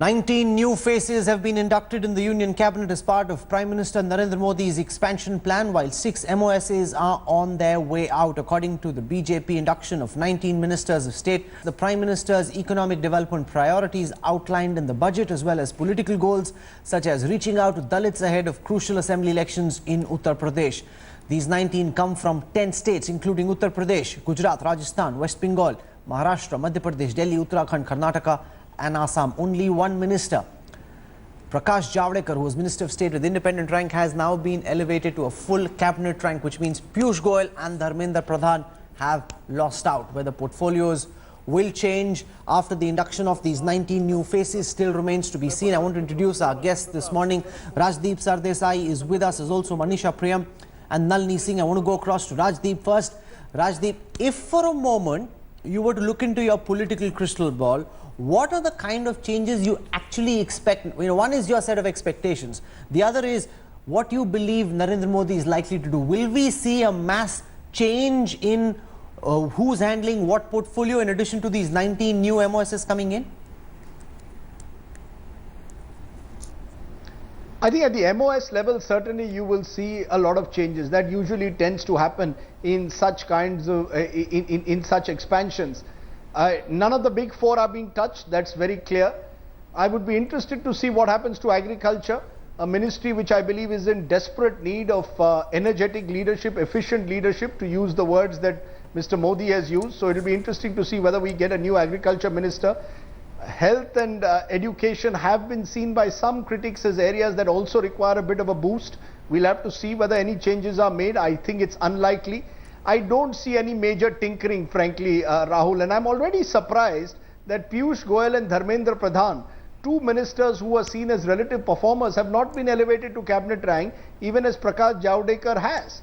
19 new faces have been inducted in the Union Cabinet as part of Prime Minister Narendra Modi's expansion plan, while 6 MOSs are on their way out. According to the BJP induction of 19 ministers of state, the Prime Minister's economic development priorities outlined in the budget, as well as political goals such as reaching out to Dalits ahead of crucial assembly elections in Uttar Pradesh. These 19 come from 10 states, including Uttar Pradesh, Gujarat, Rajasthan, West Bengal, Maharashtra, Madhya Pradesh, Delhi, Uttarakhand, Karnataka and Assam. Only one minister, Prakash Javadekar, who was Minister of State with independent rank, has now been elevated to a full cabinet rank, which means Piyush Goyal and Dharmendra Pradhan have lost out. Whether portfolios will change after the induction of these 19 new faces still remains to be seen. I want to introduce our guest this morning. Rajdeep Sardesai is with us, as also Manisha Priyam and Nalini Singh. I want to go across to Rajdeep first. Rajdeep, if for a moment you were to look into your political crystal ball, what are the kind of changes you actually expect? One is your set of expectations. The other is what you believe Narendra Modi is likely to do. Will we see a mass change in who's handling what portfolio in addition to these 19 new MOSs coming in? I think at the MOS level, certainly you will see a lot of changes. That usually tends to happen in such kinds of, in such expansions. None of the big four are being touched, that's very clear. I would be interested to see what happens to agriculture, a ministry which I believe is in desperate need of energetic leadership, efficient leadership, to use the words that Mr. Modi has used. So it will be interesting to see whether we get a new agriculture minister. Health and education have been seen by some critics as areas that also require a bit of a boost. We'll have to see whether any changes are made. I think it's unlikely. I don't see any major tinkering, frankly, Rahul, and I'm already surprised that Piyush Goyal and Dharmendra Pradhan, two ministers who are seen as relative performers, have not been elevated to cabinet rank, even as Prakash Javadekar has.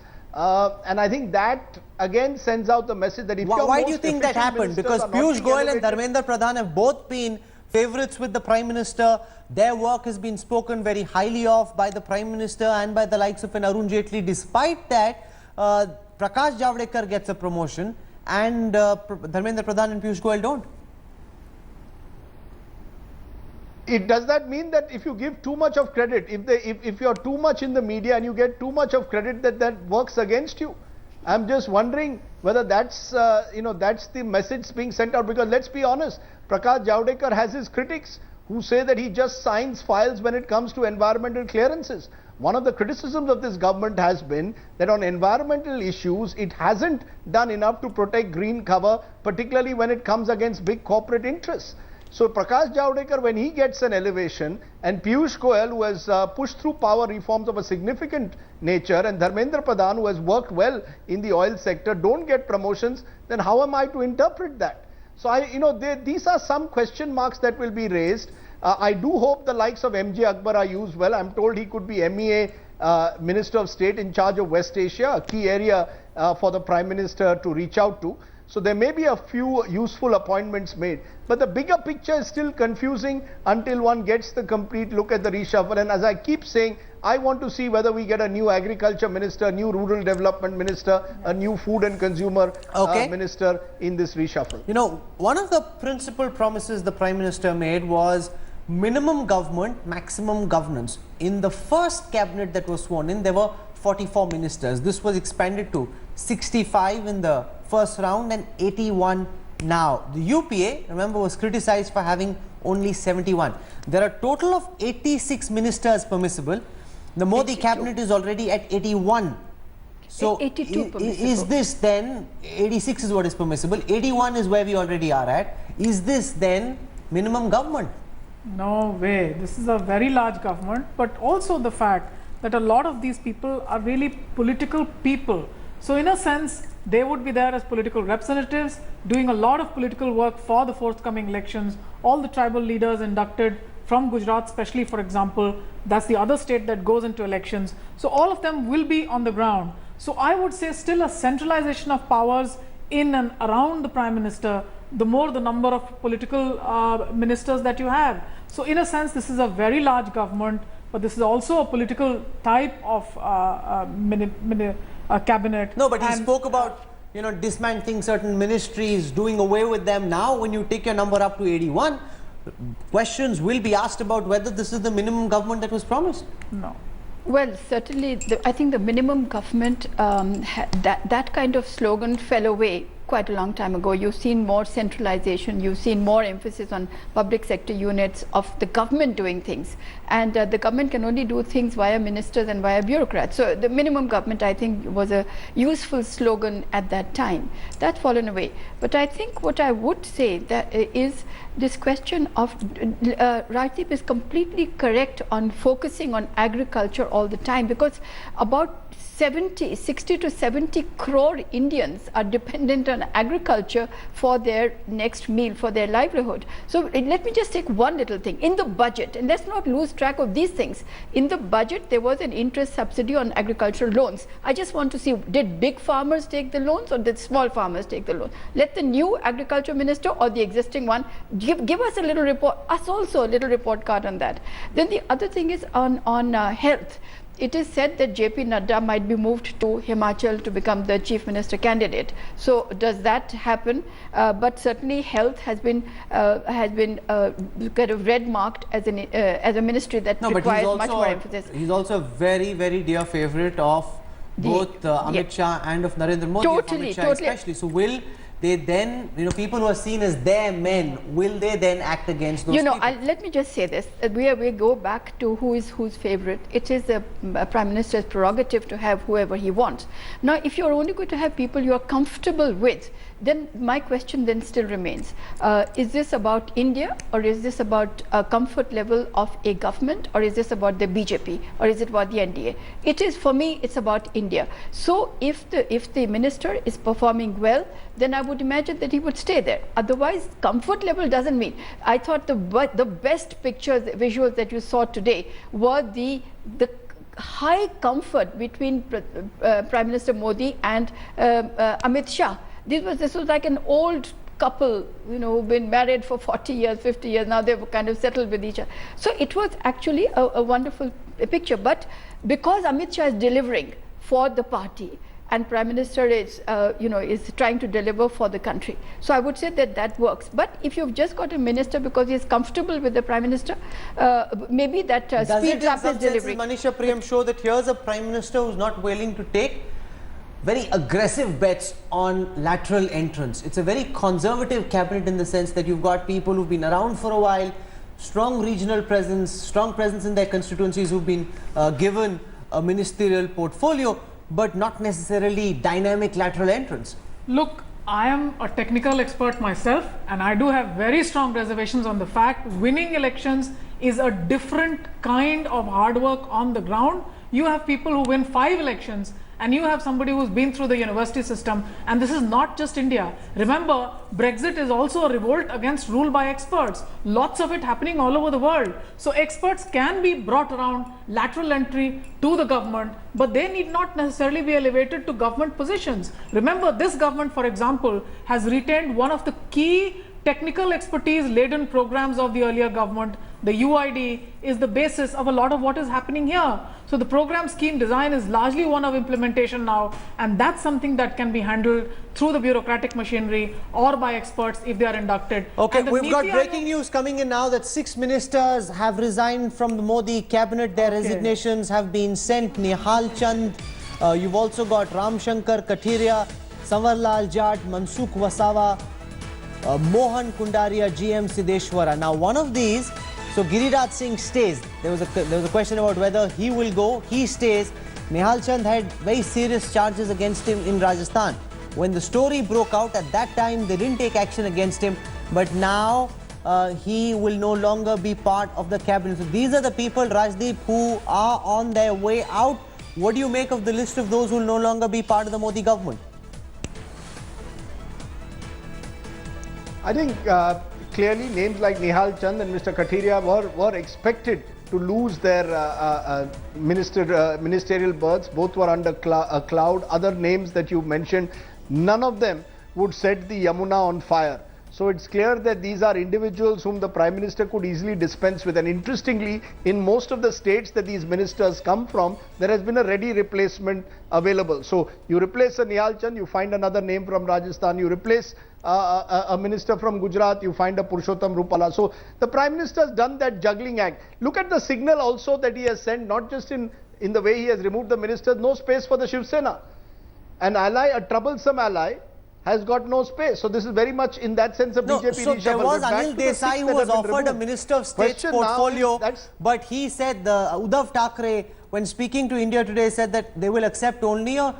And I think that again sends out the message that if why do you think that happened? Because Piyush Goyal and Dharmendra Pradhan have both been favourites with the Prime Minister. Their work has been spoken very highly of by the Prime Minister and by the likes of an Arun Jaitley. Despite that, Prakash Javadekar gets a promotion and Dharmendra Pradhan and Piyush Goyal don't. Does that mean that if you give too much of credit, if you're too much in the media and you get too much of credit, that works against you? I'm just wondering whether that's that's the message being sent out, because let's be honest, Prakash Javadekar has his critics who say that he just signs files when it comes to environmental clearances. One of the criticisms of this government has been that on environmental issues, it hasn't done enough to protect green cover, particularly when it comes against big corporate interests. So Prakash Javadekar, when he gets an elevation, and Piyush Goyal, who has pushed through power reforms of a significant nature, and Dharmendra Pradhan, who has worked well in the oil sector, don't get promotions, then how am I to interpret that? So these are some question marks that will be raised. I do hope the likes of MJ Akbar are used well. I'm told he could be MEA, Minister of State in charge of West Asia, a key area for the Prime Minister to reach out to. So there may be a few useful appointments made. But the bigger picture is still confusing until one gets the complete look at the reshuffle. And as I keep saying, I want to see whether we get a new agriculture minister, new rural development minister, a new food and consumer minister in this reshuffle. One of the principal promises the Prime Minister made was minimum government, maximum governance. In the first cabinet that was sworn in, there were 44 ministers. This was expanded to 65 in the first round and 81 now. The UPA, remember, was criticized for having only 71. There are a total of 86 ministers permissible. The Modi 82. Cabinet is already at 81. So 82 is this then, 86 is what is permissible, 81 is where we already are at. Is this then minimum government? No way. This is a very large government, but also the fact that a lot of these people are really political people. So in a sense, they would be there as political representatives, doing a lot of political work for the forthcoming elections. All the tribal leaders inducted from Gujarat, especially, for example, that's the other state that goes into elections. So all of them will be on the ground. So I would say still a centralization of powers in and around the Prime Minister, the more the number of political ministers that you have. So in a sense, this is a very large government, but this is also a political type of cabinet. No, but he spoke about dismantling certain ministries, doing away with them. Now, when you take your number up to 81, questions will be asked about whether this is the minimum government that was promised. No. Well, certainly, I think the minimum government, that kind of slogan fell away quite a long time ago. You've seen more centralization, you've seen more emphasis on public sector units of the government doing things. And the government can only do things via ministers and via bureaucrats. So the minimum government, I think, was a useful slogan at that time. That's fallen away. But I think what I would say that is this question of, Rajdeep is completely correct on focusing on agriculture all the time, because about 60 to 70 crore Indians are dependent on agriculture for their next meal, for their livelihood. So let me just take one little thing. In the budget, and let's not lose track of these things, in the budget there was an interest subsidy on agricultural loans. I just want to see, did big farmers take the loans or did small farmers take the loans? Let the new agriculture minister or the existing one give us a little report, us also a little report card on that. Then the other thing is on health. It is said that JP Nadda might be moved to Himachal to become the chief minister candidate. So does that happen? But certainly health has been kind of red marked as a ministry that requires much more emphasis. He's also a very, very dear favorite of both Amit Shah and of Narendra Modi. Totally, Amit Shah especially. So will they then, people who are seen as their men, will they then act against those people? Let me just say this. We go back to who is whose favorite. It is the Prime Minister's prerogative to have whoever he wants. Now, if you're only going to have people you are comfortable with, then my question then still remains. Is this about India, or is this about a comfort level of a government, or is this about the BJP, or is it about the NDA? It is, for me, it's about India. So if the minister is performing well, then I would imagine that he would stay there. Otherwise, comfort level doesn't mean. I thought the best pictures, visuals that you saw today were the high comfort between Prime Minister Modi and Amit Shah. This was like an old couple, who've been married for 40 years, 50 years, now they've kind of settled with each other. So it was actually a wonderful picture. But because Amit Shah is delivering for the party, and Prime Minister is trying to deliver for the country, so I would say that works. But if you've just got a minister because he's comfortable with the Prime Minister, maybe that speeds up his delivery. Does it, Manisha Priyam, show that here's a Prime Minister who's not willing to take very aggressive bets on lateral entrance? It's a very conservative cabinet in the sense that you've got people who've been around for a while, strong regional presence, strong presence in their constituencies, who've been given a ministerial portfolio, but not necessarily dynamic lateral entrance. Look, I am a technical expert myself, and I do have very strong reservations on the fact winning elections is a different kind of hard work on the ground. You have people who win 5 elections, and you have somebody who's been through the university system, and this is not just India. Remember, Brexit is also a revolt against rule by experts. Lots of it happening all over the world. So experts can be brought around lateral entry to the government, but they need not necessarily be elevated to government positions. Remember, this government, for example, has retained one of the key technical expertise laden programs of the earlier government. The UID is the basis of a lot of what is happening here. So the program scheme design is largely one of implementation now, and that's something that can be handled through the bureaucratic machinery or by experts if they are inducted. Okay, we've got breaking news coming in now that 6 ministers have resigned from the Modi cabinet. Their resignations have been sent. Nihal Chand, you've also got Ram Shankar Kathiria, Savarlal Jat, Mansukh Wasawa, Mohan Kundaria, GM Sideshwara. Now, one of these, so Giriraj Singh stays. There was a question about whether he will go. He stays. Nihal Chand had very serious charges against him in Rajasthan. When the story broke out, at that time they didn't take action against him, but now he will no longer be part of the cabinet. So these are the people, Rajdeep, who are on their way out. What do you make of the list of those who will no longer be part of the Modi government? I think clearly names like Nihal Chand and Mr. Kathiria were expected to lose their ministerial berths. Both were under a cloud. Other names that you mentioned, none of them would set the Yamuna on fire. So it's clear that these are individuals whom the Prime Minister could easily dispense with. And interestingly, in most of the states that these ministers come from, there has been a ready replacement available. So you replace a Nihal Chand, you find another name from Rajasthan. You replace a minister from Gujarat, you find a Purushottam Rupala. So the Prime Minister has done that juggling act. Look at the signal also that he has sent, not just in the way he has removed the ministers, no space for the Shiv Sena. An ally, a troublesome ally, has got no space. So this is very much in that sense a BJP so there was Anil Desai who was offered a Minister of State's portfolio, but he said, Uddhav Thackeray, when speaking to India Today, said that they will accept only a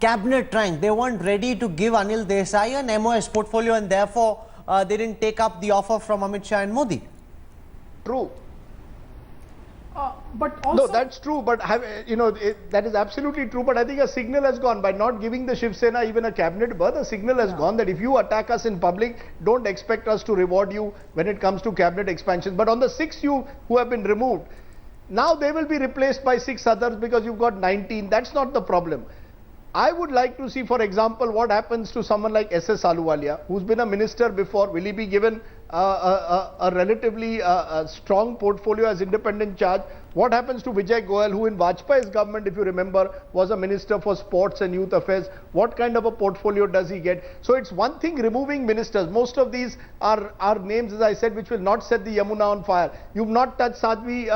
cabinet rank. They weren't ready to give Anil Desai an MOS portfolio, and therefore they didn't take up the offer from Amit Shah and Modi. True. But also, no, that's true, but that is absolutely true. But I think a signal has gone by not giving the Shiv Sena even a cabinet berth. A signal has gone that if you attack us in public, don't expect us to reward you when it comes to cabinet expansion. But on the 6 who have been removed, now they will be replaced by 6 others because you've got 19. That's not the problem. I would like to see, for example, what happens to someone like S.S. Ahluwalia, who's been a minister before. Will he be given a relatively strong portfolio as independent charge? What happens to Vijay Goyal, who in Vajpayee's government, if you remember, was a minister for sports and youth affairs? What kind of a portfolio does he get? So it's one thing removing ministers. Most of these are names, as I said, which will not set the Yamuna on fire. You've not touched Sadhvi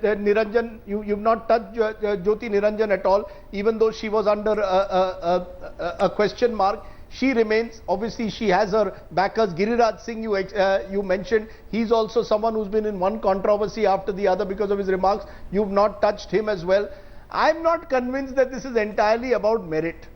Niranjan, you've not touched Jyoti Niranjan at all, even though she was under a question mark. She remains. Obviously, she has her backers. Giriraj Singh, you mentioned, he's also someone who's been in one controversy after the other because of his remarks. You've not touched him as well. I'm not convinced that this is entirely about merit.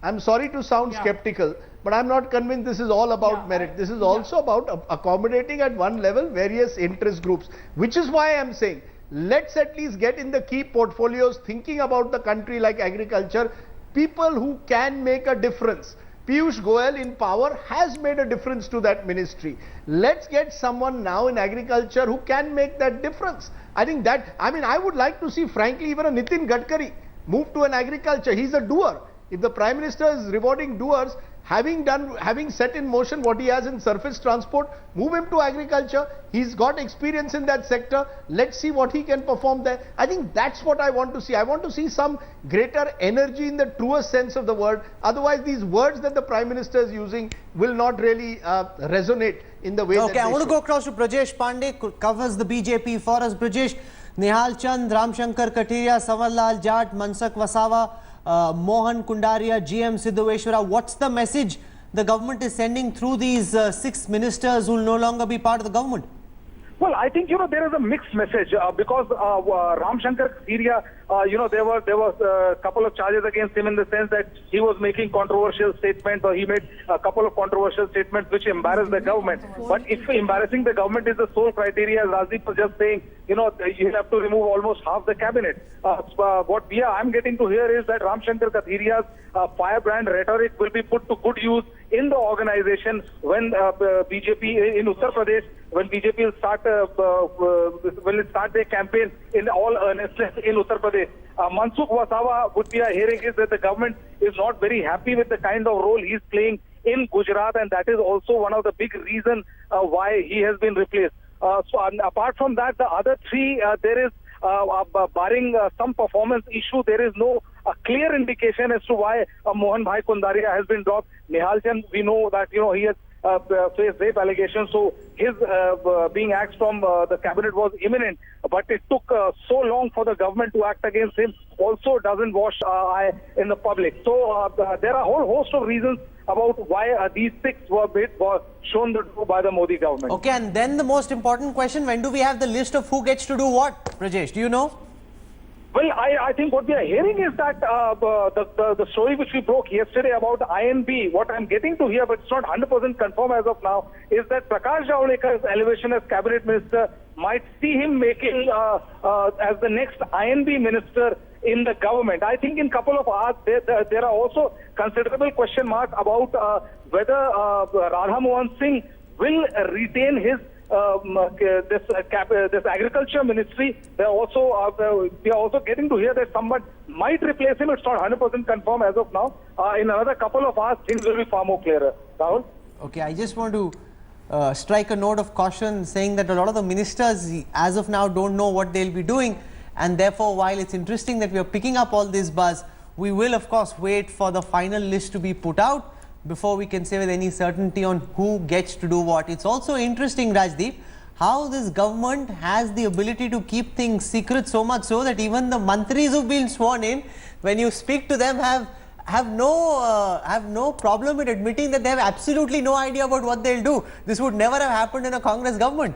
I'm sorry to sound skeptical, but I'm not convinced this is all about merit. This is also about accommodating at one level various interest groups, which is why I'm saying, let's at least get in the key portfolios, thinking about the country like agriculture, people who can make a difference. Piyush Goyal in power has made a difference to that ministry. Let's get someone now in agriculture who can make that difference. I think that, I would like to see, frankly, even a Nitin Gadkari move to an agriculture. He's a doer. If the Prime Minister is rewarding doers, having set in motion what he has in surface transport, move him to agriculture. He's got experience in that sector. Let's see what he can perform there. I think that's what I want to see. I want to see some greater energy in the truest sense of the word. Otherwise, these words that the Prime Minister is using will not really resonate in the way that they I want to should. go across to Brajesh Pandey, who covers the BJP for us. Brajesh, Nihal Chand, Ramshankar Kataria, Sawarlal Jat, Mansak Wasawa, Mohan Kundaria, GM Siddhaveshwara. What's the message the government is sending through these 6 ministers who will no longer be part of the government? Well, I think, there is a mixed message because Ramshankar Kataria, there was a couple of charges against him in the sense that he was making controversial statements, or he made a couple of controversial statements which embarrassed the government. But if embarrassing the government is the sole criteria, as Rajiv was just saying, you have to remove almost half the cabinet. What I'm getting to hear is that Ramshankar Kataria's firebrand rhetoric will be put to good use in the organization when BJP in Uttar Pradesh, when BJP will start their campaign in all earnestness in Uttar Pradesh. Mansukh Wasawa would be hearing is that the government is not very happy with the kind of role he's playing in Gujarat, and that is also one of the big reasons why he has been replaced. Apart from that, the other 3, there is, barring some performance issue, there is no clear indication as to why Mohan Bhai Kundaria has been dropped. Nihal Chand, we know that, he has faced rape allegations, so his being axed from the cabinet was imminent, but it took so long for the government to act against him, also doesn't wash eye in the public. So there are a whole host of reasons about why these 6 were shown the door by the Modi government. Okay, and then the most important question, when do we have the list of who gets to do what? Brajesh, do you know? Well, I think what we are hearing is that the story which we broke yesterday about INB, what I'm getting to hear, but it's not 100% confirmed as of now, is that Prakash Javadekar elevation as cabinet minister might see him making as the next INB minister in the government. I think in couple of hours there are also considerable question marks about whether Radha Mohan Singh will retain his this agriculture ministry. We are also getting to hear that someone might replace him. It's not 100% confirmed as of now. In another couple of hours, things will be far more clearer. Rahul? Okay, I just want to strike a note of caution, saying that a lot of the ministers as of now don't know what they'll be doing, and therefore while it's interesting that we are picking up all this buzz, we will of course wait for the final list to be put out before we can say with any certainty on who gets to do what. It's also interesting, Rajdeep, how this government has the ability to keep things secret, so much so that even the mantris who've been sworn in, when you speak to them, have no problem in admitting that they have absolutely no idea about what they'll do. This would never have happened in a Congress government.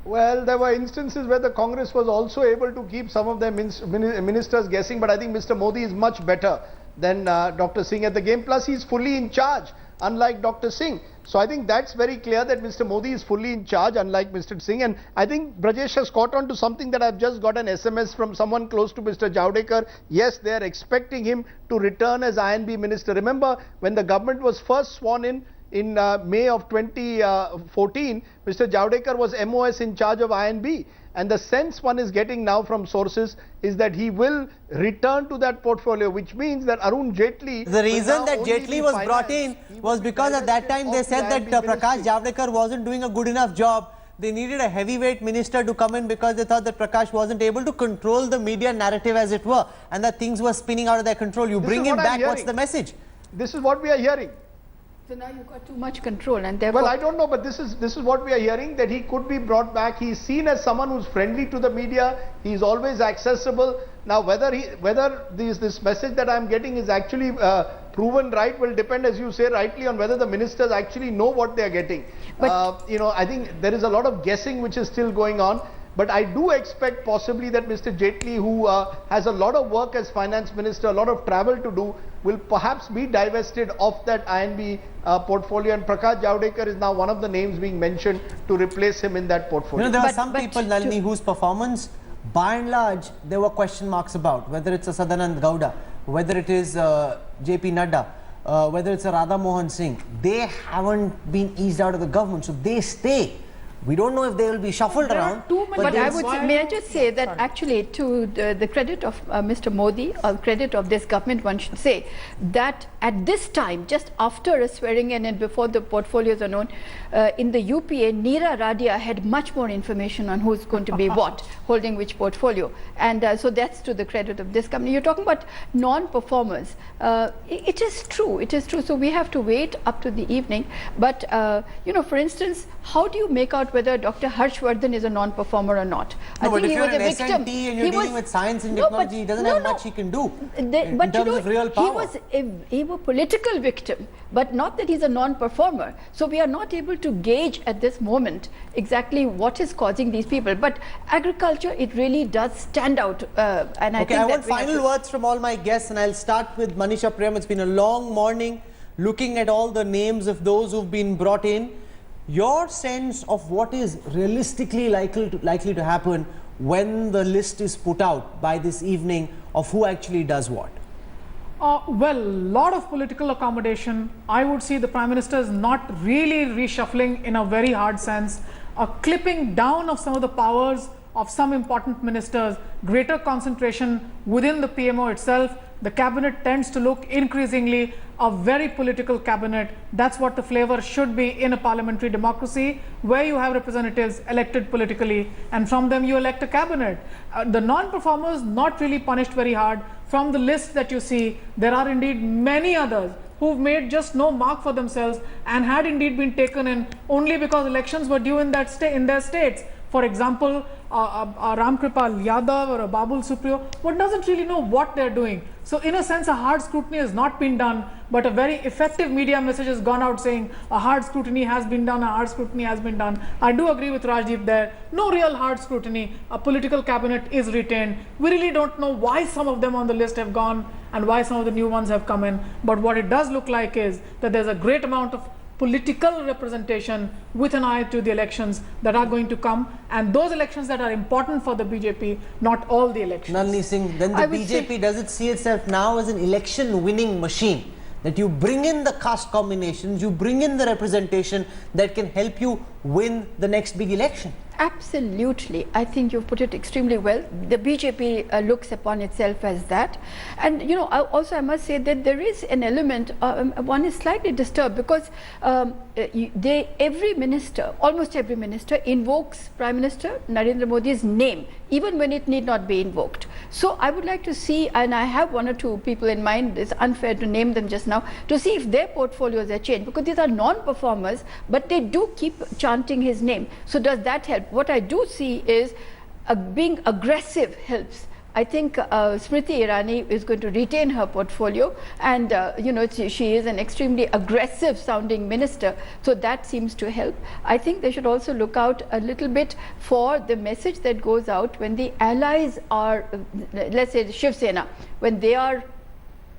Well, there were instances where the Congress was also able to keep some of their ministers guessing, but I think Mr. Modi is much better than Dr. Singh at the game. Plus, he's fully in charge, unlike Dr. Singh. So I think that's very clear that Mr. Modi is fully in charge, unlike Mr. Singh. And I think Brajesh has caught on to something that I've just got an SMS from someone close to Mr. Javadekar. Yes, they are expecting him to return as INB minister. Remember, when the government was first sworn in May of 2014, Mr. Javadekar was MOS in charge of INB. And the sense one is getting now from sources is that he will return to that portfolio, which means that Arun Jaitley... The reason that Jaitley was brought in was because at that time they said that Prakash Javadekar wasn't doing a good enough job. They needed a heavyweight minister to come in because they thought that Prakash wasn't able to control the media narrative, as it were, and that things were spinning out of their control. You bring him back, what's the message? This is what we are hearing. So now you've got too much control, and therefore... Well, I don't know, but this is what we are hearing, that he could be brought back. He's seen as someone who's friendly to the media. He's always accessible. Now, whether this message that I'm getting is actually proven right will depend, as you say rightly, on whether the ministers actually know what they are getting. But I think there is a lot of guessing which is still going on. But I do expect possibly that Mr. Jaitley, who has a lot of work as finance minister, a lot of travel to do, will perhaps be divested of that INB portfolio, and Prakash Javadekar is now one of the names being mentioned to replace him in that portfolio. There are some people, Nalini, whose performance, by and large, there were question marks about, whether it's a Sadanand Gowda, whether it is JP Nadda, whether it's a Radha Mohan Singh. They haven't been eased out of the government, so they stay. We don't know if they will be shuffled around. But I would say, may I just say that actually, to the credit of Mr. Modi, or credit of this government, one should say that at this time, just after a swearing in and before the portfolios are known, in the UPA, Neera Radia had much more information on who's going to be what, holding which portfolio. And so that's to the credit of this company. You're talking about non-performers. It is true. It is true. So we have to wait up to the evening. But, for instance, how do you make out whether Dr. Harshvardhan is a non-performer or not? No, I think he was a victim. And you're dealing with science and technology, he doesn't have much he can do in terms of real power. He was a political victim, but not that he's a non-performer. So we are not able to gauge at this moment exactly what is causing these people. But agriculture, it really does stand out. And I think I want final words from all my guests, and I'll start with Manisha Prem. It's been a long morning looking at all the names of those who've been brought in. Your sense of what is realistically likely to happen when the list is put out by this evening of who actually does what? Well, a lot of political accommodation. I would see the Prime Minister is not really reshuffling in a very hard sense, a clipping down of some of the powers of some important ministers, greater concentration within the PMO itself. The cabinet tends to look increasingly a very political cabinet. That's what the flavor should be in a parliamentary democracy, where you have representatives elected politically, and from them you elect a cabinet. The non-performers not really punished very hard. From the list that you see, there are indeed many others who've made just no mark for themselves and had indeed been taken in only because elections were due in their states. For example, a Ramkripal Yadav or a Babul Supriyo, one doesn't really know what they're doing. So in a sense, a hard scrutiny has not been done, but a very effective media message has gone out saying a hard scrutiny has been done, a hard scrutiny has been done. I do agree with Rajdeep there. No real hard scrutiny. A political cabinet is retained. We really don't know why some of them on the list have gone and why some of the new ones have come in. But what it does look like is that there's a great amount of political representation with an eye to the elections that are going to come, and those elections that are important for the BJP, not all the elections. Nalini Singh, then the BJP, does it see itself now as an election winning machine? That you bring in the caste combinations, you bring in the representation that can help you win the next big election? Absolutely. I think you've put it extremely well. The BJP looks upon itself as that. And, you know, also I must say that there is an element, one is slightly disturbed because every minister, almost every minister invokes Prime Minister Narendra Modi's name, even when it need not be invoked. So I would like to see, and I have one or two people in mind, it's unfair to name them just now, to see if their portfolios are changed, because these are non-performers, but they do keep chanting his name. So does that help? What I do see is being aggressive helps. I think Smriti Irani is going to retain her portfolio, and you know, she is an extremely aggressive sounding minister, so that seems to help. I think they should also look out a little bit for the message that goes out when the allies are, let's say Shiv Sena, when they are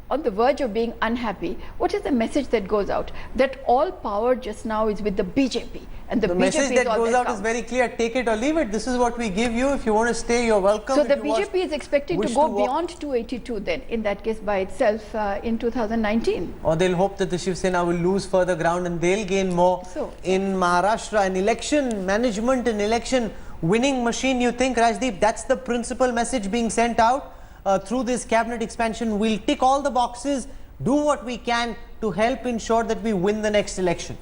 on the verge of being unhappy. What is the message that goes out? That all power just now is with the BJP. And the BJP message that is all goes that out counts. is very clear. Take it or leave it. This is what we give you. If you want to stay, you're welcome. So If the you BJP is expecting to go beyond 282 then, in that case by itself in 2019. Or they'll hope that the Shiv Sena will lose further ground and they'll gain more. So, in Maharashtra, an election management and election winning machine, you think, Rajdeep, that's the principal message being sent out through this cabinet expansion? We'll tick all the boxes, do what we can to help ensure that we win the next election.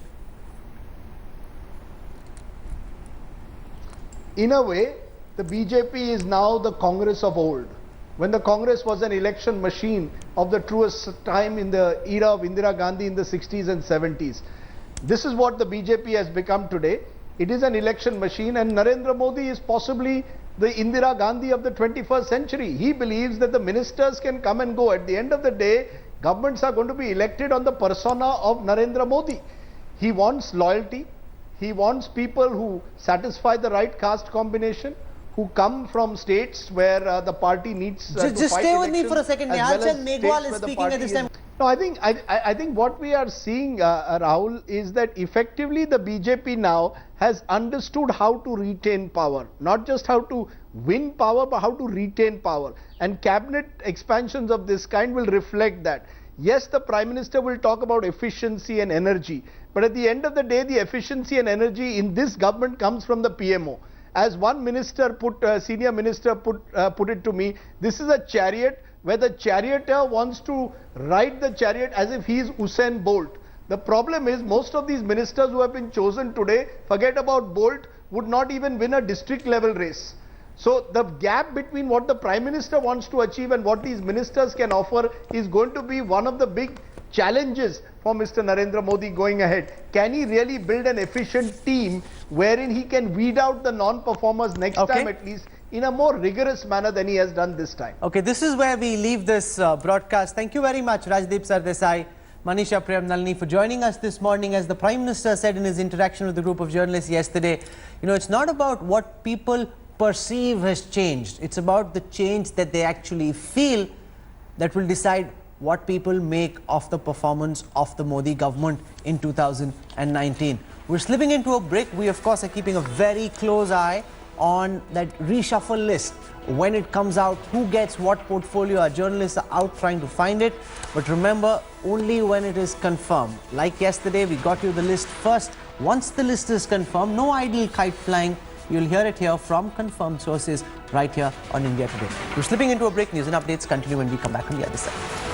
In a way, the BJP is now the Congress of old. When the Congress was an election machine of the truest time in the era of Indira Gandhi in the 60s and 70s. This is what the BJP has become today. It is an election machine, and Narendra Modi is possibly the Indira Gandhi of the 21st century. He believes that the ministers can come and go. At the end of the day, governments are going to be elected on the persona of Narendra Modi. He wants loyalty. He wants people who satisfy the right caste combination, who come from states where the party needs to Just fight stay with me elections, for a second. as Nihal well as Chand states Megwal where is the speaking at party this is- time. No, I think what we are seeing, Rahul, is that effectively the BJP now has understood how to retain power. Not just how to win power, but how to retain power. And cabinet expansions of this kind will reflect that. Yes, the Prime Minister will talk about efficiency and energy. But at the end of the day, the efficiency and energy in this government comes from the PMO. As one minister senior minister put it to me, this is a chariot where the charioteer wants to ride the chariot as if he is Usain Bolt. The problem is most of these ministers who have been chosen today, forget about Bolt, would not even win a district level race. So the gap between what the Prime Minister wants to achieve and what these ministers can offer is going to be one of the big challenges for Mr. Narendra Modi going ahead. Can he really build an efficient team wherein he can weed out the non-performers next time at least in a more rigorous manner than he has done this time? Okay, this is where we leave this broadcast. Thank you very much, Rajdeep Sardesai, Manisha Premnalini, for joining us this morning. As the Prime Minister said in his interaction with the group of journalists yesterday, you know, it's not about what people perceive has changed. It's about the change that they actually feel that will decide what people make of the performance of the Modi government in 2019. We're slipping into a break. We, of course, are keeping a very close eye on that reshuffle list. When it comes out, who gets what portfolio? Our journalists are out trying to find it. But remember, only when it is confirmed. Like yesterday, we got you the list first. Once the list is confirmed, no idle kite flying. You'll hear it here from confirmed sources right here on India Today. We're slipping into a break. News and updates continue when we come back on the other side.